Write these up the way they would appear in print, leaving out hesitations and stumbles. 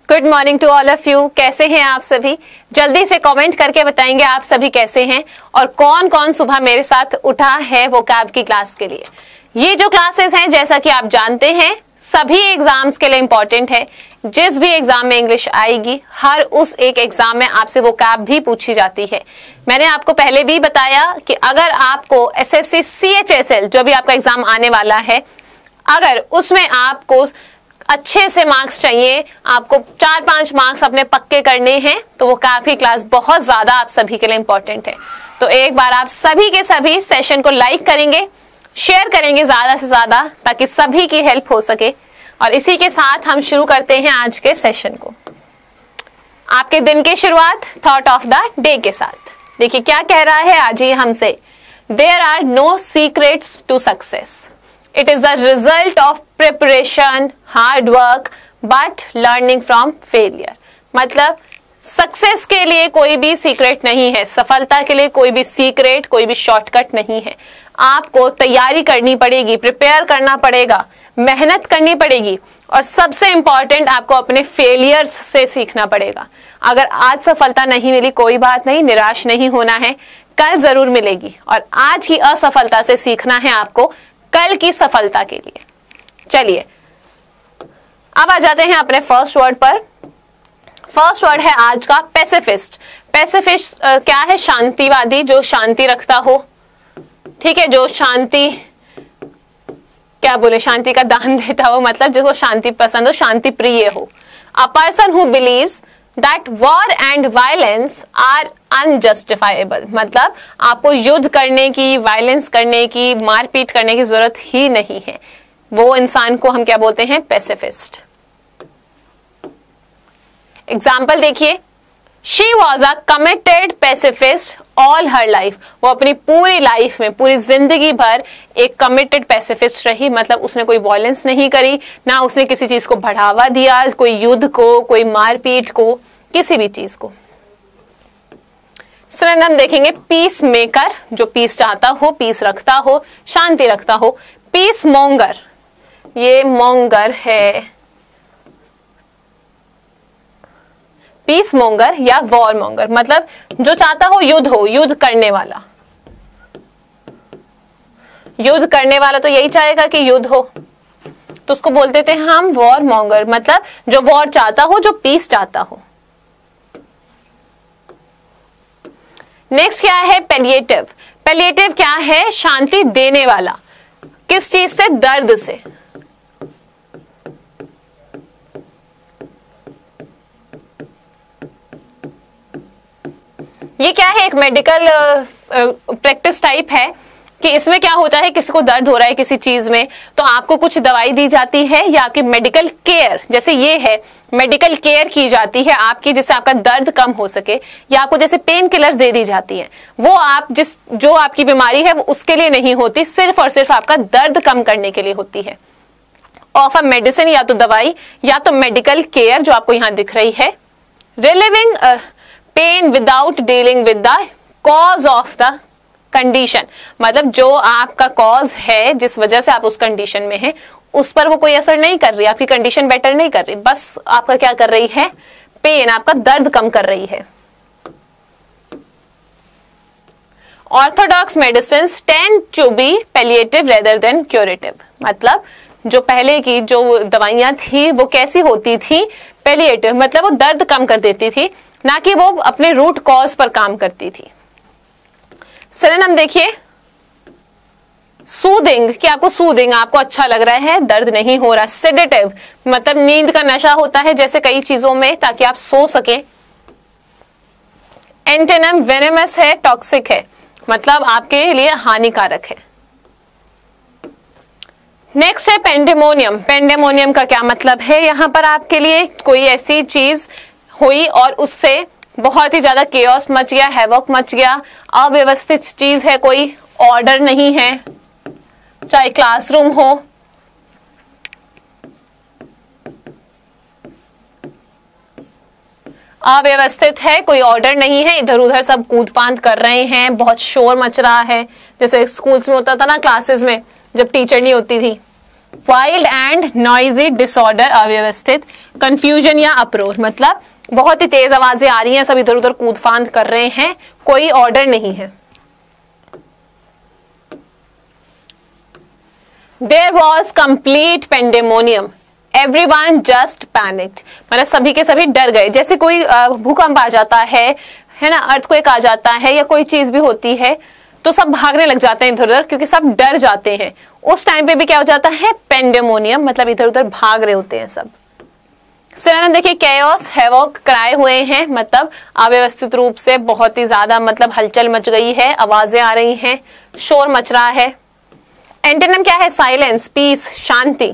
Good morning to all of you. कैसे हैं आप सभी? जल्दी से कमेंट करके बताएंगे आप सभी कैसे हैं और कौन कौन सुबह मेरे साथ उठा है वोकैब की क्लास के लिए। ये जो क्लासेस हैं जैसा कि आप जानते हैं सभी एग्जाम्स के लिए इंपॉर्टेंट है। जिस भी एग्जाम में इंग्लिश आएगी हर उस एक एग्जाम में आपसे वोकैब भी पूछी जाती है। मैंने आपको पहले भी बताया कि अगर आपको एसएससी CHSL जो भी आपका एग्जाम आने वाला है, अगर उसमें आपको अच्छे से मार्क्स चाहिए, आपको 4-5 मार्क्स अपने पक्के करने हैं, तो वो काफी क्लास बहुत ज्यादा आप सभी के लिए इंपॉर्टेंट है। तो एक बार आप सभी के सभी सेशन को लाइक करेंगे, शेयर करेंगे ज्यादा से ज्यादा ताकि सभी की हेल्प हो सके। और इसी के साथ हम शुरू करते हैं आज के सेशन को। आपके दिन की शुरुआत थॉट ऑफ द डे के साथ। देखिए क्या कह रहा है आज ये हमसे, there are no secrets to success, it is the result of preparation, hard work, but learning from failure। मतलब सक्सेस के लिए कोई भी सीक्रेट नहीं है, सफलता के लिए कोई भी सीक्रेट, कोई भी शॉर्टकट नहीं है। आपको तैयारी करनी पड़ेगी, प्रिपेयर करना पड़ेगा, मेहनत करनी पड़ेगी और सबसे इंपॉर्टेंट आपको अपने फेलियर्स से सीखना पड़ेगा। अगर आज सफलता नहीं मिली कोई बात नहीं, निराश नहीं होना है, कल जरूर मिलेगी और आज की असफलता से सीखना है आपको कल की सफलता के लिए। चलिए अब आ जाते हैं अपने फर्स्ट वर्ड पर। फर्स्ट वर्ड है आज का पैसिफिस्ट। पैसिफिस्ट क्या है? शांतिवादी, जो शांति रखता हो, ठीक है, जो शांति क्या बोले, शांति का दान देता हो, मतलब जिसको शांति पसंद हो, शांति प्रिय हो। A person who believes that war and violence are unjustifiable, मतलब आपको युद्ध करने की, वायलेंस करने की, मारपीट करने की जरूरत ही नहीं है। वो इंसान को हम क्या बोलते हैं? पैसिफिस्ट। एग्जाम्पल देखिए, she was a committed pacifist all her life. वो अपनी पूरी लाइफ में, पूरी जिंदगी भर एक कमिटेड पैसिफिस्ट रही, मतलब उसने कोई वायलेंस नहीं करी, ना उसने किसी चीज को बढ़ावा दिया, कोई युद्ध को, कोई मारपीट को, किसी भी चीज को। सिनोनिम देखेंगे, पीस मेकर, जो पीस चाहता हो, पीस रखता हो, शांति रखता हो। पीस मॉन्गर, ये मॉन्गर है, पीस मॉन्गर या वॉर मॉन्गर, मतलब जो चाहता हो युद्ध हो, युद्ध करने वाला। युद्ध करने वाला तो यही चाहेगा कि युद्ध हो, तो उसको बोलते थे हम वॉर मॉन्गर, मतलब जो वॉर चाहता हो, जो पीस चाहता हो। नेक्स्ट क्या है? पैलिएटिव। पैलिएटिव क्या है? शांति देने वाला। किस चीज से? दर्द से। ये क्या है? एक मेडिकल प्रैक्टिस टाइप है कि इसमें क्या होता है, किसी को दर्द हो रहा है किसी चीज में, तो आपको कुछ दवाई दी जाती है या आपकी मेडिकल केयर, जैसे ये है मेडिकल केयर की जाती है आपकी, जिससे आपका दर्द कम हो सके, या आपको जैसे पेन किलर्स दे दी जाती हैं, वो आप जो आपकी बीमारी है वो उसके लिए नहीं होती, सिर्फ और सिर्फ आपका दर्द कम करने के लिए होती है। ऑफ अ मेडिसिन, या तो दवाई या तो मेडिकल केयर जो आपको यहाँ दिख रही है। Relieving pain without dealing with the cause of the condition, मतलब जो आपका कॉज है, जिस वजह से आप उस कंडीशन में हैं, उस पर वो कोई असर नहीं कर रही, आपकी कंडीशन बेटर नहीं कर रही, बस आपका क्या कर रही है? पेन, आपका दर्द कम कर रही है। Orthodox medicine tend to be palliative rather than curative, मतलब जो पहले की जो दवाइयां थी वो कैसी होती थी? पैलिएटिव, मतलब वो दर्द कम कर देती थी, ना कि वो अपने रूट कॉज पर काम करती थी। सिनोनिम देखिए, सूदिंग, कि आपको सूदिंग, आपको अच्छा लग रहा है, दर्द नहीं हो रहा। सेडेटिव, मतलब नींद का नशा होता है जैसे कई चीजों में, ताकि आप सो सके। एंटोनिम वेनेमस है, टॉक्सिक है, मतलब आपके लिए हानिकारक है। नेक्स्ट है पेंडेमोनियम। पेंडेमोनियम का क्या मतलब है? यहाँ पर आपके लिए कोई ऐसी चीज हुई और उससे बहुत ही ज्यादा केओस मच गया, हैवॉक मच गया, अव्यवस्थित चीज है, कोई ऑर्डर नहीं है, चाहे क्लासरूम हो, अव्यवस्थित है, कोई ऑर्डर नहीं है, इधर उधर सब कूद फांद कर रहे हैं, बहुत शोर मच रहा है, जैसे स्कूल्स में होता था ना, क्लासेस में जब टीचर नहीं होती थी, वाइल्ड एंड नॉइजी डिसऑर्डर, अव्यवस्थित, कंफ्यूजन या अप्रोच, मतलब बहुत ही तेज आवाजें आ रही हैं, सब इधर उधर कूद फांद कर रहे हैं, कोई ऑर्डर नहीं है। There was complete pandemonium. Everyone just panicked. मतलब सभी के सभी डर गए, जैसे कोई भूकंप आ जाता है ना, अर्थक्वेक आ जाता है या कोई चीज भी होती है तो सब भागने लग जाते हैं इधर उधर, क्योंकि सब डर जाते हैं। उस टाइम पे भी क्या हो जाता है, पेंडेमोनियम, मतलब इधर उधर भाग रहे होते हैं सब। सिनोनिम देखिए, chaos, havoc, कराए हुए हैं, मतलब अव्यवस्थित रूप से बहुत ही ज्यादा, मतलब हलचल मच गई है, आवाजें आ रही हैं, शोर मच रहा है। एंटोनिम क्या है, साइलेंस, पीस, शांति,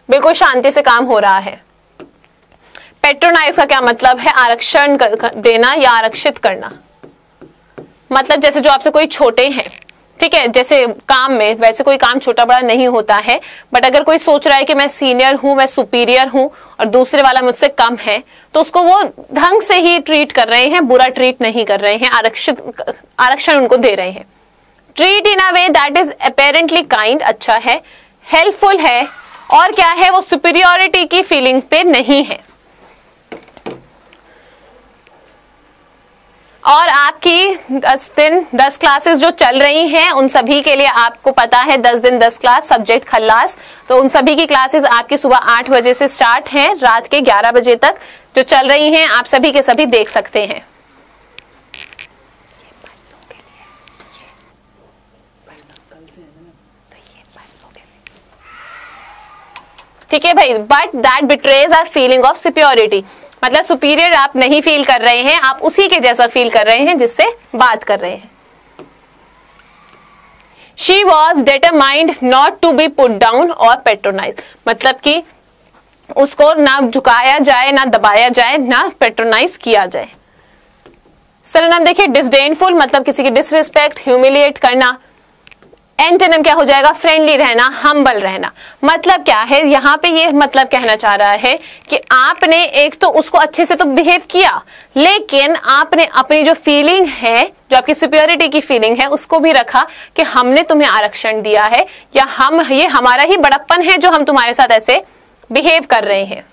बिल्कुल शांति से काम हो रहा है। पेट्रोनाइज का क्या मतलब है, आरक्षण देना या आरक्षित करना, मतलब जैसे जो आपसे कोई छोटे हैं, ठीक है, जैसे काम में, वैसे कोई काम छोटा बड़ा नहीं होता है, बट अगर कोई सोच रहा है कि मैं सीनियर हूं, मैं सुपीरियर हूं और दूसरे वाला मुझसे कम है, तो उसको वो ढंग से ही ट्रीट कर रहे हैं, बुरा ट्रीट नहीं कर रहे हैं, आरक्षण उनको दे रहे हैं। Treat in a way that is apparently kind, अच्छा है, हेल्पफुल है, और क्या है, वो सुपीरियोरिटी की फीलिंग पे नहीं है। और आपकी 10 दिन 10 क्लासेस जो चल रही हैं, उन सभी के लिए आपको पता है 10 दिन 10 क्लास, सब्जेक्ट खल्लास, तो उन सभी की क्लासेस आपकी सुबह 8 बजे से स्टार्ट हैं, रात के 11 बजे तक जो चल रही हैं, आप सभी के सभी देख सकते हैं। ठीक है भाई, but that betrays our feeling of superiority, मतलब सुपीरियर आप नहीं फील कर रहे हैं, आप उसी के जैसा फील कर रहे हैं जिससे बात कर रहे हैं। She was determined not to be put down और पेट्रोनाइज, मतलब कि उसको ना झुकाया जाए, ना दबाया जाए, ना पेट्रोनाइज किया जाए। सिनोनिम देखिए, डिसडेनफुल, मतलब किसी की डिसरिस्पेक्ट, ह्यूमिलिएट करना। एंटोनिम क्या हो जाएगा, फ्रेंडली रहना, हम्बल रहना, मतलब क्या है, यहाँ पे ये मतलब कहना चाह रहा है कि आपने एक तो उसको अच्छे से तो बिहेव किया, लेकिन आपने अपनी जो फीलिंग है, जो आपकी सुपीरियोरिटी की फीलिंग है, उसको भी रखा कि हमने तुम्हें आरक्षण दिया है, या ये हमारा ही बड़प्पन है जो हम तुम्हारे साथ ऐसे बिहेव कर रहे हैं।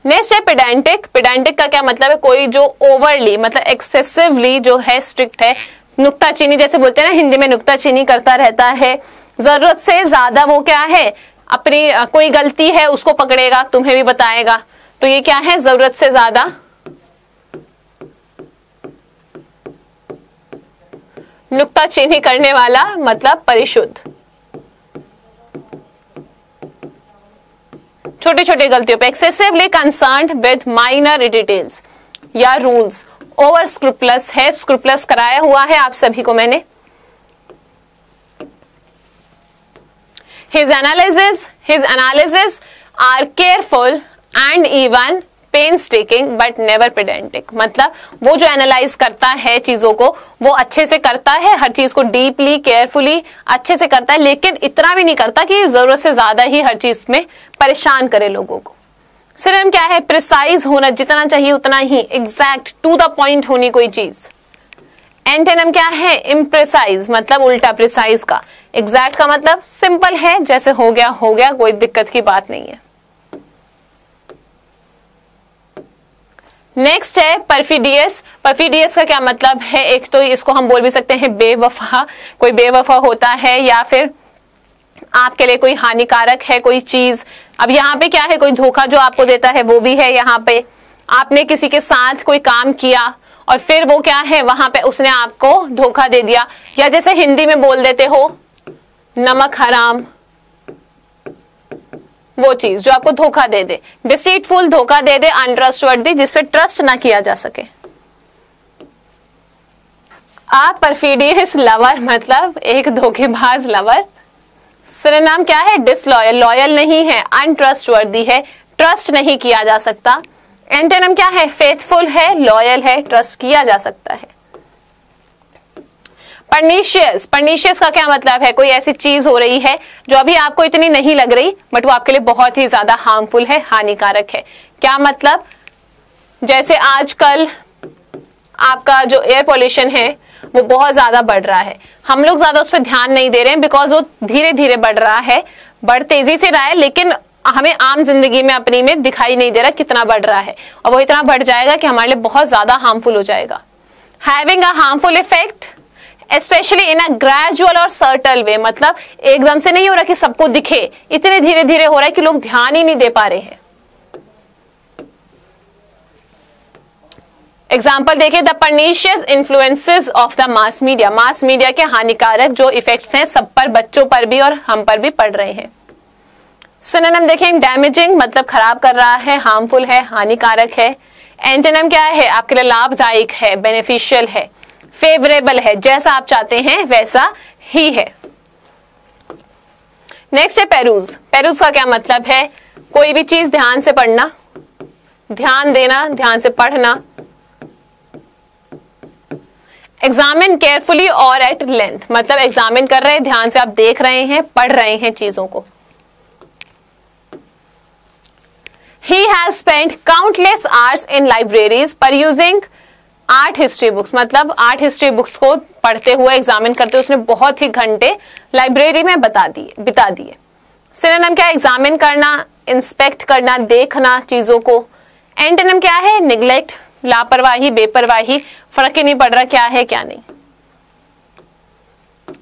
नेक्स्ट है पेडेंटिक। पेडेंटिक का क्या मतलब है, कोई जो ओवरली, मतलब एक्सेसिवली जो है स्ट्रिक्ट है, नुक्ताचीनी जैसे बोलते हैं ना हिंदी में, नुक्ताचीनी करता रहता है, जरूरत से ज्यादा वो क्या है, अपनी कोई गलती है उसको पकड़ेगा, तुम्हें भी बताएगा, तो ये क्या है, जरूरत से ज्यादा नुक्ताचीनी करने वाला, मतलब परिशुद्ध। छोटी छोटी गलतियों पे excessively concerned with minor details या रूल्स। ओवर स्क्रूपलस है, स्क्रूपलस कराया हुआ है आप सभी को मैंने। His analysis are careful and even painstaking but never pedantic, मतलब वो जो एनालाइज करता है चीजों को, वो अच्छे से करता है, हर चीज को डीपली केयरफुली अच्छे से करता है, लेकिन इतना भी नहीं करता कि जरूरत से ज्यादा ही हर चीज में परेशान करे लोगों को। सिनोनिम क्या है, प्रिसाइज होना, जितना चाहिए उतना ही, एग्जैक्ट, टू द पॉइंट होनी कोई चीज। एंटोनिम क्या है, इम्प्रिसाइज, मतलब उल्टा प्रिसाइज का। एग्जैक्ट का मतलब सिंपल है, जैसे हो गया, कोई दिक्कत की बात नहीं है। नेक्स्ट है परफिडियस। परफिडियस का क्या मतलब है, एक तो इसको हम बोल भी सकते हैं बेवफा, कोई बेवफा होता है, या फिर आपके लिए कोई हानिकारक है कोई चीज। अब यहाँ पे क्या है, कोई धोखा जो आपको देता है वो भी है। यहाँ पे आपने किसी के साथ कोई काम किया और फिर वो क्या है, वहां पे उसने आपको धोखा दे दिया, या जैसे हिंदी में बोल देते हो नमक हराम, वो चीज जो आपको धोखा दे दे। डिसीटफुल, धोखा दे दे। अनट्रस्टवर्दी, जिसपे ट्रस्ट ना किया जा सके। आप परफिडियस लवर, मतलब एक धोखेबाज लवर। सिनोनिम क्या है, डिसलॉयल, लॉयल नहीं है, अनट्रस्टवर्दी है, ट्रस्ट नहीं किया जा सकता। एंटोनिम क्या है, फेथफुल है, लॉयल है, ट्रस्ट किया जा सकता है। परनीशियस, परनीशियस का क्या मतलब है, कोई ऐसी चीज हो रही है जो अभी आपको इतनी नहीं लग रही, बट वो आपके लिए बहुत ही ज्यादा हार्मफुल है, हानिकारक है। क्या मतलब, जैसे आजकल आपका जो एयर पॉल्यूशन है, वो बहुत ज्यादा बढ़ रहा है। हम लोग ज्यादा उस पर ध्यान नहीं दे रहे हैं बिकॉज वो धीरे धीरे बढ़ रहा है, बढ़ तेजी से रहा है, लेकिन हमें आम जिंदगी में अपनी में दिखाई नहीं दे रहा कितना बढ़ रहा है, और वो इतना बढ़ जाएगा कि हमारे लिए बहुत ज्यादा हार्मफुल हो जाएगा। Having a harmful effect specially in a gradual और सर्टल वे, मतलब एकदम से नहीं हो रहा कि सबको दिखे, इतने धीरे धीरे हो रहा है कि लोग ध्यान ही नहीं दे पा रहे हैं। एग्जाम्पल देखिए, the pernicious influences of the mass media, mass media के हानिकारक जो इफेक्ट्स हैं सब पर, बच्चों पर भी और हम पर भी पड़ रहे हैं। सिनोनिम देखिए, डैमेजिंग मतलब खराब कर रहा है, हार्मफुल है, हानिकारक है। एंटोनिम क्या है, आपके लिए लाभदायक है, बेनिफिशियल है, फेवरेबल है, जैसा आप चाहते हैं वैसा ही है। नेक्स्ट है पेरूज। पेरूज का क्या मतलब है, कोई भी चीज ध्यान से पढ़ना, ध्यान देना, ध्यान से पढ़ना। एग्जामिन केयरफुली और एट लेंथ, मतलब एग्जामिन कर रहे हैं, ध्यान से आप देख रहे हैं, पढ़ रहे हैं चीजों को। He has spent countless hours in libraries perusing art history books, मतलब आर्ट हिस्ट्री बुक्स को पढ़ते हुए, एग्जामिन करते हुए उसने बहुत ही घंटे लाइब्रेरी में बिता दिए। सिनोनिम क्या है, एग्जामिन करना, इंस्पेक्ट करना, देखना चीजों को। एंटोनिम क्या है, निग्लेक्ट, लापरवाही, बेपरवाही, फर्क ही नहीं पड़ रहा क्या है क्या नहीं।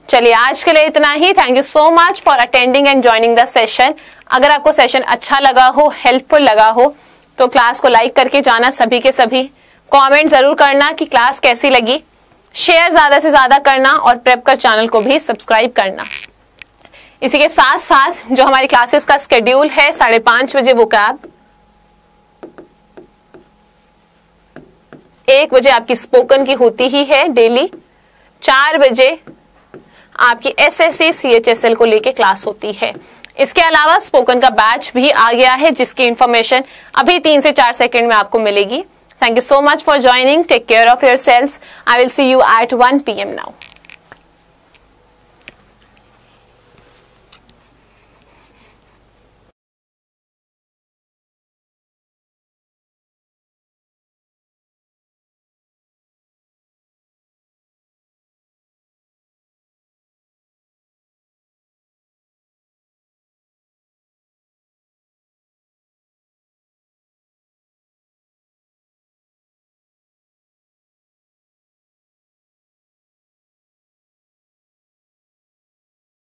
चलिए आज के लिए इतना ही। Thank you so much for attending and joining the session. अगर आपको सेशन अच्छा लगा हो, हेल्पफुल लगा हो, तो क्लास को लाइक करके जाना सभी के सभी। कमेंट जरूर करना कि क्लास कैसी लगी, शेयर ज्यादा से ज्यादा करना और प्रेप कर चैनल को भी सब्सक्राइब करना। इसी के साथ साथ जो हमारी क्लासेस का स्केड्यूल है, 5:30 बजे वोकैब, 1 बजे आपकी स्पोकन की होती ही है डेली, 4 बजे आपकी SSC CHSL को लेके क्लास होती है। इसके अलावा स्पोकन का बैच भी आ गया है जिसकी इंफॉर्मेशन अभी 3 से 4 सेकंड में आपको मिलेगी। Thank you so much for joining. Take care of yourselves. I will see you at 1 PM now.